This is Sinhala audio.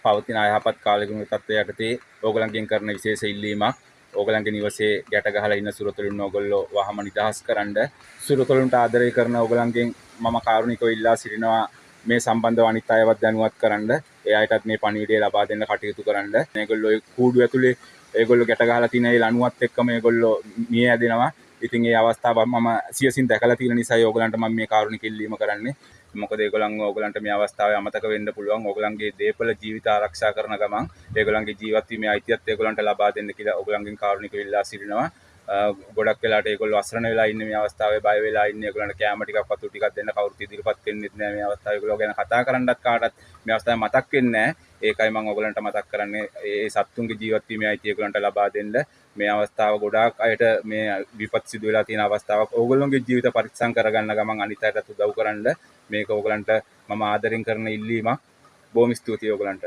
පවතින අයහපත් කාලගුණ තත්ත්වයට යටතේ ඕගොල්ලන්ගෙන් කරන විශේෂ ඉල්ලීමක්. ඕගොල්ලන්ගේ නිවසේ ගැට ගහලා ඉන්න සුරතලුන් ඕගොල්ලෝ වහම නිදහස් කරන්න. සුරතලුන්ට ආදරය කරන ඕගොල්ලන්ගෙන් මම කාරුණිකව ඉල්ලා සිටිනවා මේ සම්බන්ධව අනිත් අයවත් දැනුවත් කරන්න. ඒ අයටත් මේ පණිවිඩය ලබා දෙන්න කටයුතු කරන්න. මේගොල්ලෝ කූඩු ඇතුලේ ඒගොල්ලෝ ගැට ගහලා තියෙන ඒ ලණුවත් එක්කම ඒගොල්ලෝ මිය ඇදෙනවා. ඉතින් ඒ අවස්ථාව මම සියසින් දැකලා තියෙන නිසා ඕගොල්ලන්ට මම මේ කාරුණික ඉල්ලීම කරන්නේ. මොකද ඕගොල්ලන්ට මේ අවස්ථාවේ අමතක වෙන්න පුළුවන්. ඕගොල්ලන්ගේ දේපල ජීවිත ආරක්ෂා කරන ගමන් ඒගොල්ලන්ගේ ජීවත් වීමේ අයිතියත් ඒගොල්ලන්ට ලබා දෙන්න කියලා ඕගොල්ලන්ගෙන් කාරුණිකව ඉල්ලා සිටිනවා. ගොඩක් වෙලාට ඒගොල්ලෝ අසරණ වෙලා ඉන්නේ මේ අවස්ථාවේ, බය වෙලා ඉන්නේ. ඒගොල්ලන්ට කැම ටිකක් වතුර ටිකක් දෙන්න කවුරුත් ඉදිරිපත් වෙන්නෙත් නෑ මේ අවස්ථාවේ. ඒගොල්ලෝ ගැන කතා කරන්නත් කාටවත් මේ අවස්ථාවේ මතක් වෙන්නේ නෑ. ඒකයි මම ඕගොල්ලන්ට මතක් කරන්නේ ඒ සත්තුන්ගේ ජීවත් වීමේ අයිතිය ඒගොල්ලන්ට ලබා දෙන්න. මේ අවස්ථාව ගොඩාක් අයට මේ විපත් සිදු වෙලා තියෙන අවස්ථාවක්. ඕගොල්ලෝගේ ජීවිත පරිස්සම් කරගන්න ගමන් අනිත් අයටත් උදව් කරන්න. මේක ඕගොල්ලන්ට මම ආදරෙන් කරන ඉල්ලීමක්. බොහොම ස්තුතියි ඕගොල්ලන්ට.